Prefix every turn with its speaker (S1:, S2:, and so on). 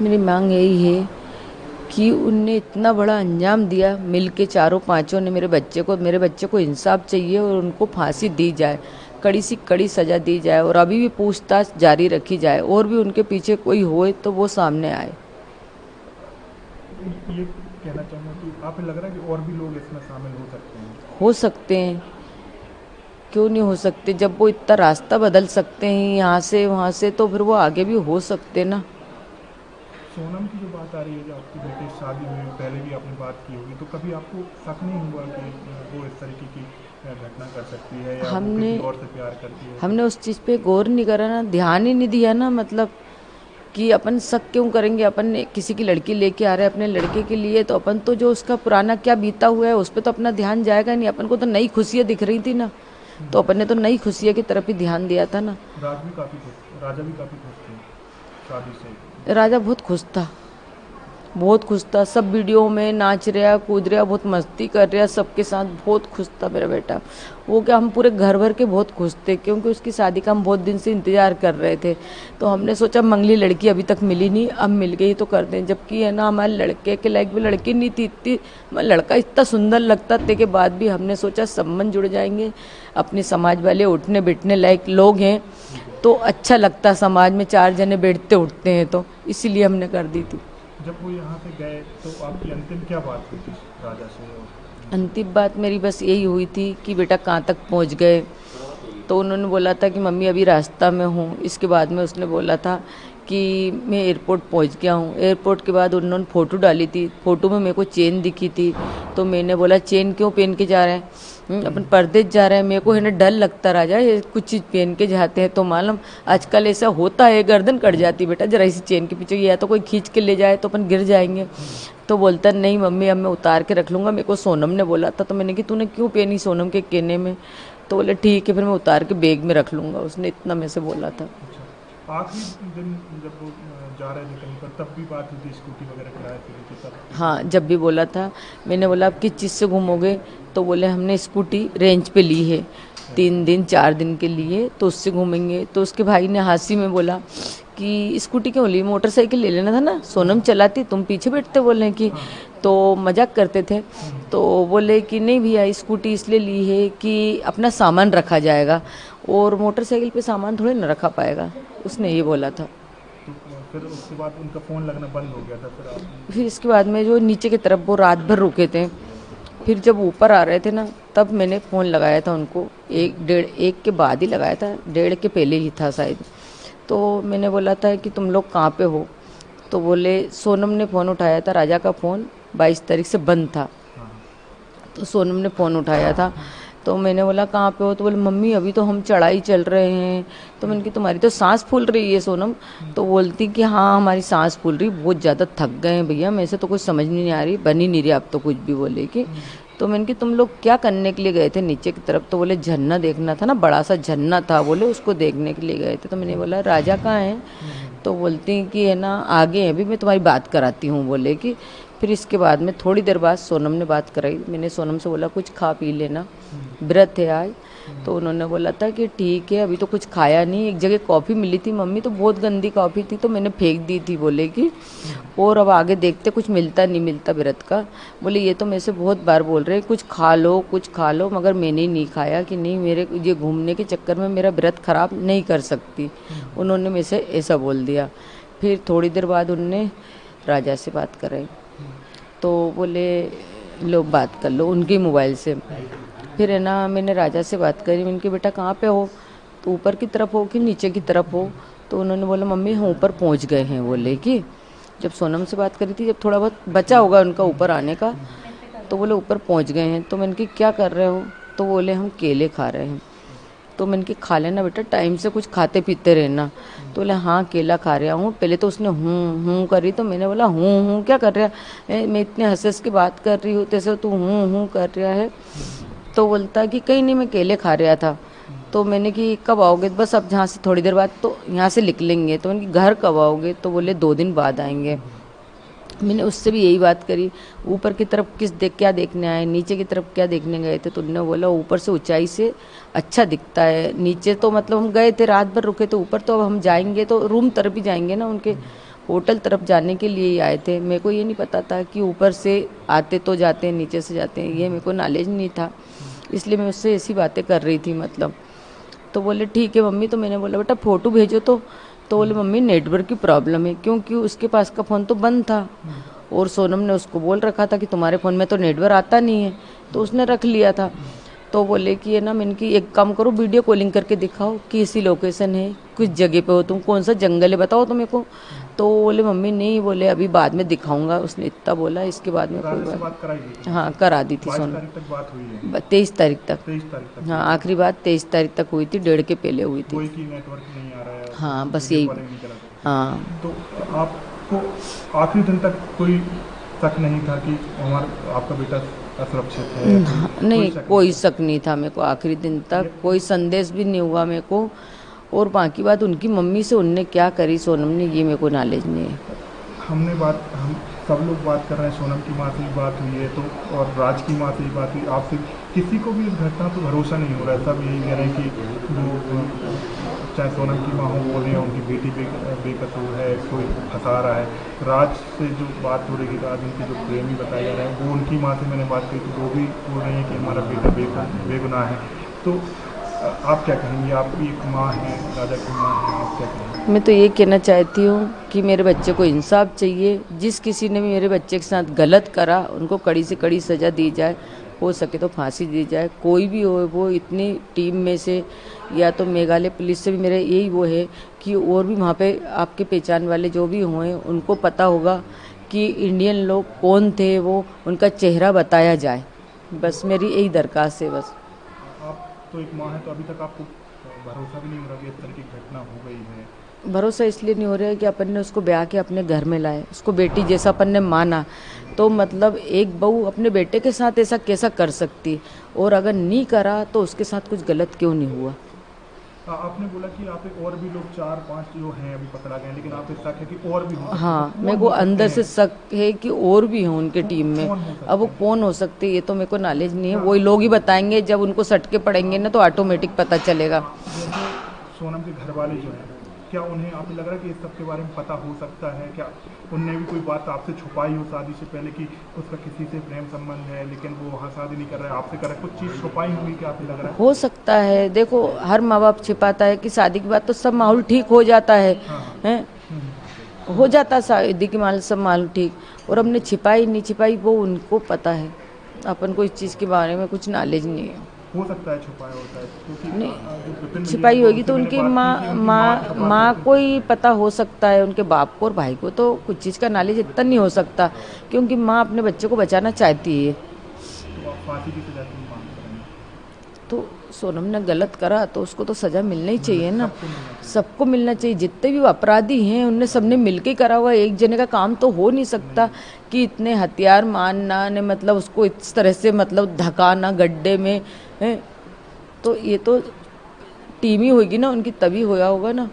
S1: मेरी मांग यही है कि उनने इतना बड़ा अंजाम दिया, मिल के चारों पांचों ने मेरे बच्चे को इंसाफ चाहिए और उनको फांसी दी जाए, कड़ी सी कड़ी सजा दी जाए और अभी भी पूछताछ जारी रखी जाए और भी उनके पीछे कोई होए तो वो सामने आए।
S2: ये कहना चाहूँगा कि आपको लग रहा है कि और भी लोग इसमें शामिल हो सकते हैं?
S1: हो सकते हैं, क्यों नहीं हो सकते? जब वो इतना रास्ता बदल सकते हैं यहाँ से वहाँ से, तो फिर वो आगे भी हो सकते ना।
S2: सोनम की जो बात आ रही है, जो आपकी बेटी से शादी हुई पहले भी आपने बात की होगी, तो कभी आपको शक नहीं हुआ कि वो इस तरीके की घटना कर सकती है या वो
S1: हमने
S2: किसी और से प्यार करती है?
S1: हमने उस चीज़ पे गौर नहीं करा ना, ध्यान ही नहीं दिया ना। मतलब कि अपन शक क्यों करेंगे? अपन ने किसी की लड़की लेके आ रहे हैं अपने लड़के के लिए, तो अपन तो जो उसका पुराना क्या बीता हुआ है उस पर तो अपना ध्यान जाएगा नहीं। अपन को तो नई खुशियाँ दिख रही थी ना, तो अपन ने तो नई खुशियाँ की तरफ ही ध्यान दिया था ना।
S2: राजा भी काफ़ी खुश थे शादी से।
S1: राजा बहुत खुश था, बहुत खुश था। सब वीडियो में नाच रहा कूद रहा, बहुत मस्ती कर रहा सबके साथ, बहुत खुश था मेरा बेटा। वो क्या, हम पूरे घर भर के बहुत खुश थे क्योंकि उसकी शादी का हम बहुत दिन से इंतजार कर रहे थे। तो हमने सोचा मंगली लड़की अभी तक मिली नहीं, अब मिल गई तो कर दें। जबकि है ना, हमारे लड़के के लायक भी लड़की नहीं थी इतनी, लड़का इतना सुंदर लगता थे के बाद भी हमने सोचा संबंध जुड़ जाएंगे, अपने समाज वाले उठने बैठने लायक लोग हैं तो अच्छा लगता, समाज में चार जने बैठते उठते हैं, तो इसीलिए हमने कर दी थी।
S2: जब वो यहाँ से गए तो आपकी अंतिम क्या बात हुई थी राजा से?
S1: अंतिम बात मेरी बस यही हुई थी कि बेटा कहाँ तक पहुँच गए। तो उन्होंने बोला था कि मम्मी अभी रास्ता में हूँ। इसके बाद में उसने बोला था कि मैं एयरपोर्ट पहुँच गया हूँ। एयरपोर्ट के बाद उन्होंने फ़ोटो डाली थी, फ़ोटो में मेरे को चेन दिखी थी। तो मैंने बोला चेन क्यों पहन के जा रहे हैं? अपन परदेश जा रहे हैं, मेरे को है ना डर लगता राजा, ये कुछ चीज़ पहन के जाते हैं तो मालूम आजकल ऐसा होता है, गर्दन कट जाती बेटा जरा इसी चेन के पीछे, या तो कोई खींच के ले जाए तो अपन गिर जाएंगे। तो बोलता नहीं मम्मी अब मैं उतार के रख लूँगा, मेरे को सोनम ने बोला था। तो मैंने कि तूने क्यों पहनी सोनम के कहने में? तो बोले ठीक है फिर मैं उतार के बैग में रख लूँगा, उसने इतना मेरे से बोला था।
S2: अच्छा, आखिरी दिन जब वो जा रहे थे कहीं पर तब भी बात हुई थी, स्कूटी वगैरह किराए पे ली थी तब भी?
S1: हाँ जब भी बोला था। मैंने बोला आप किस चीज़ से घूमोगे? तो बोले हमने स्कूटी रेंज पे ली है, 3 दिन 4 दिन के लिए, तो उससे घूमेंगे। तो उसके भाई ने हंसी में बोला कि स्कूटी क्यों ली, मोटरसाइकिल ले लेना था ना, सोनम चलाती तुम पीछे बैठते, बोले कि। तो मजाक करते थे। तो बोले कि नहीं भैया स्कूटी इसलिए ली है कि अपना सामान रखा जाएगा और मोटरसाइकिल पे सामान थोड़े ना रखा पाएगा, उसने ये बोला था।
S2: तो फिर उसके बाद उनका फ़ोन लगना बंद हो गया था, फिर आप?
S1: फिर इसके बाद में जो नीचे की तरफ वो रात भर रुके थे, फिर जब ऊपर आ रहे थे ना तब मैंने फ़ोन लगाया था उनको, एक के बाद ही लगाया था, डेढ़ के पहले ही था शायद। तो मैंने बोला था कि तुम लोग कहाँ पे हो? तो बोले सोनम ने फ़ोन उठाया था, राजा का फ़ोन 22 तारीख से बंद था।
S2: हाँ।
S1: तो सोनम ने फ़ोन उठाया था। तो मैंने बोला कहाँ पे हो? तो बोले मम्मी अभी तो हम चढ़ाई चल रहे हैं। तो मैंने कि तुम्हारी तो सांस फूल रही है सोनम। तो बोलती कि हाँ हमारी सांस फूल रही, बहुत ज़्यादा थक गए हैं भैया, मेरे से तो कुछ समझ नहीं आ रही, बन ही नहीं रही अब तो कुछ भी, बोले कि। तो मैंने कि तुम लोग क्या करने के लिए गए थे नीचे की तरफ? तो बोले झरना देखना था ना, बड़ा सा झरना था, बोले उसको देखने के लिए गए थे। तो मैंने बोला राजा कहाँ है? तो बोलती कि है ना आगे है, अभी मैं तुम्हारी बात कराती हूँ, बोले कि। फिर इसके बाद में थोड़ी देर बाद सोनम ने बात कराई। मैंने सोनम से बोला कुछ खा पी लेना, व्रत है आज। तो उन्होंने बोला था कि ठीक है, अभी तो कुछ खाया नहीं। एक जगह कॉफ़ी मिली थी मम्मी, तो बहुत गंदी कॉफ़ी थी तो मैंने फेंक दी थी, बोले कि। और अब आगे देखते कुछ मिलता नहीं मिलता व्रत का। बोले ये तो मेरे से बहुत बार बोल रहे कुछ खा लो कुछ खा लो, मगर मैंने ही नहीं खाया कि नहीं मेरे ये घूमने के चक्कर में मेरा व्रत खराब नहीं कर सकती। उन्होंने मेरे से ऐसा बोल दिया। फिर थोड़ी देर बाद उनने राजा से बात कराई। तो बोले लो बात कर लो उनके मोबाइल से। फिर है ना मैंने राजा से बात करी, मैंने कहा बेटा कहाँ पे हो? तो ऊपर की तरफ हो कि नीचे की तरफ हो? तो उन्होंने बोला मम्मी हम ऊपर पहुँच गए हैं, बोले कि। जब सोनम से बात करी थी, जब थोड़ा बहुत बचा होगा उनका ऊपर आने का, तो बोले ऊपर पहुँच गए हैं। तो मैंने कहा क्या कर रहे हो? तो बोले हम केले खा रहे हैं। तो मैंने कहा खा लेना बेटा, टाइम से कुछ खाते पीते रहना। तो बोले हाँ केला खा रहा हूँ। पहले तो उसने हूँ करी, तो मैंने बोला हूँ क्या कर रहा है, मैं इतने हंस हंस के बात कर रही हूँ तैसे तू हूँ कर रहा है। तो बोलता कि कहीं नहीं मैं केले खा रहा था। तो मैंने कि कब आओगे? बस अब जहाँ से थोड़ी देर बाद तो यहाँ से निकलेंगे। तो मैंने कि घर कब आओगे? तो बोले 2 दिन बाद आएंगे। मैंने उससे भी यही बात करी, ऊपर की तरफ क्या देखने आए, नीचे की तरफ क्या देखने गए थे? तो उन्होंने बोला ऊपर से ऊंचाई से अच्छा दिखता है, नीचे तो मतलब हम गए थे रात भर रुके, तो ऊपर तो अब हम जाएंगे तो रूम तरफ ही जाएंगे ना उनके, होटल तरफ जाने के लिए ही आए थे। मेरे को ये नहीं पता था कि ऊपर से आते तो जाते हैं, नीचे से जाते हैं, ये मेरे को नॉलेज नहीं था, इसलिए मैं उससे ऐसी बातें कर रही थी मतलब। तो बोले ठीक है मम्मी। तो मैंने बोला बेटा फ़ोटो भेजो। तो बोले मम्मी नेटवर्क की प्रॉब्लम है, क्योंकि उसके पास का फ़ोन तो बंद था और सोनम ने उसको बोल रखा था कि तुम्हारे फ़ोन में तो नेटवर्क आता नहीं है, तो उसने रख लिया था। तो बोले कि ये ना, मैंने कि एक काम करो वीडियो कॉलिंग करके दिखाओ कि ऐसी लोकेशन है, किस जगह पे हो तुम, कौन सा जंगल है बताओ तो मेरे को। तो बोले मम्मी नहीं, बोले अभी बाद में दिखाऊंगा, उसने इतना बोला। इसके बाद में कोई
S2: राजा से
S1: बात,
S2: बात कराई गई थी?
S1: हाँ करा दी थी
S2: 22
S1: सोनम।
S2: तारीख तक बात हुई है?
S1: 23 तारीख तक।
S2: 23 तारीख तक?
S1: हाँ आखिरी बात 23 तारीख तक हुई थी, 1:30 के पहले हुई थी।
S2: कोई की नेटवर्क नहीं आ रहा है?
S1: हाँ बस
S2: वीडियो
S1: यही।
S2: कॉलिंग नहीं करा सकते?
S1: हाँ
S2: तो आपको आखिरी दिन तक कोई शक नहीं था कि आपका बेटा असुरक्षित है?
S1: नहीं
S2: शक
S1: कोई शक नहीं था मेरे को, आखिरी दिन तक कोई संदेश भी नहीं हुआ मेरे को। और बाकी बात उनकी मम्मी से उनने क्या करी सोनम ने, ये मेरे को नॉलेज नहीं है।
S2: हम सब लोग बात कर रहे हैं, सोनम की माँ से भी बात हुई है तो, और राज की माँ से भी बात हुई, आपसे किसी को भी इस घटना पर भरोसा नहीं हो रहा है। सब यही कह रहे हैं कि वो चाहे सोनम की माँ हो बोल रही है उनकी बेटी बेकसूर है, कोई फंसा रहा है। राज से जो बात हो रही है, राज उनके जो प्रेमी बताए जा रहे हैं, वो उनकी माँ से मैंने बात की तो वो भी बोल रही है कि हमारा बेटा बेगुनाह है। तो आप क्या कहेंगे? आप भी एक माँ हैं, राजा की माँ हैं, आप क्या कहेंगे?
S1: मैं तो ये कहना चाहती हूँ कि मेरे बच्चे को इंसाफ चाहिए। जिस किसी ने भी मेरे बच्चे के साथ गलत करा उनको कड़ी से कड़ी सज़ा दी जाए, हो सके तो फांसी दी जाए। कोई भी हो, वो इतनी टीम में से या तो मेघालय पुलिस से भी मेरे यही वो है कि और भी वहाँ पे आपके पहचान वाले जो भी हुए उनको पता होगा कि इंडियन लोग कौन थे, वो उनका चेहरा बताया जाए। बस मेरी यही दरख्वास्त है बस।
S2: आप तो एक माँ है, तो अभी तक आपको भरोसा भी नहीं हो रहा कि इस तरह की घटना हो गई है?
S1: भरोसा इसलिए नहीं हो रहा है कि अपन ने उसको ब्याह के अपने घर में लाए, उसको बेटी जैसा अपन ने माना। तो मतलब एक बहू अपने बेटे के साथ ऐसा कैसा कर सकती, और अगर नहीं करा तो उसके साथ कुछ गलत क्यों नहीं हुआ।
S2: आपने बोला कि आप और भी लोग 4-5 जो हैं अभी पकड़ा गए, लेकिन आप शक है कि और भी हो सकते हैं।
S1: हाँ
S2: तो
S1: मेरे
S2: कौन
S1: को
S2: हो सकते
S1: अंदर से
S2: हैं?
S1: शक है कि और भी हों उनके टीम में।
S2: कौन हो सकते
S1: अब वो
S2: हैं?
S1: कौन हो सकते ये तो मेरे को नॉलेज नहीं है, वही लोग ही बताएंगे। जब उनको सटके पड़ेंगे ना तो ऑटोमेटिक पता चलेगा।
S2: जैसे सोनम के घर वाले जो हैं, क्या उन्हें आपको लग रहा है कि इस सब के बारे में पता हो सकता है? क्या उनने भी कोई बात आपसे छुपाई हो शादी से पहले कि उसका किसी से प्रेम संबंध है, लेकिन वो वहाँ शादी नहीं कर रहा है, आपसे कर रहा है, कुछ चीज़ छुपाई होगी? क्या आपको लग रहा है?
S1: हो सकता है, देखो हर माँ बाप छिपाता है कि शादी के बाद तो सब माहौल ठीक हो जाता है,
S2: हाँ हाँ।
S1: हैं हो जाता शादी के माहौल सब माहौल ठीक। और हमने छिपाई नहीं छिपाई वो उनको पता है, अपन को इस चीज़ के बारे में कुछ नॉलेज नहीं है।
S2: हो सकता है छुपाया होता है, क्योंकि
S1: नहीं
S2: जो विपिन
S1: छिपाई
S2: भैया
S1: होगी
S2: से
S1: तो
S2: मैंने
S1: उनकी
S2: बात की
S1: माँ
S2: थी, उनकी
S1: माँ
S2: से बात
S1: माँ
S2: होती
S1: को ही पता हो सकता है। उनके बाप को और भाई को तो कुछ चीज़ का नॉलेज इतना नहीं हो सकता, क्योंकि माँ अपने बच्चे को बचाना चाहती है।
S2: तो आप फांसी की सजा की मांग करेंगे?
S1: तो सोनम ने गलत करा तो उसको तो सज़ा मिलना ही चाहिए ना,
S2: सबको मिलना चाहिए।
S1: सबको मिलना चाहिए। जितने भी अपराधी हैं उनने सबने मिलके करा हुआ, एक जने का काम तो हो नहीं सकता कि इतने हथियार मारना ने मतलब उसको इस तरह से मतलब धकाना गड्ढे में है। तो ये तो टीम ही होगी ना उनकी, तभी होया होगा ना।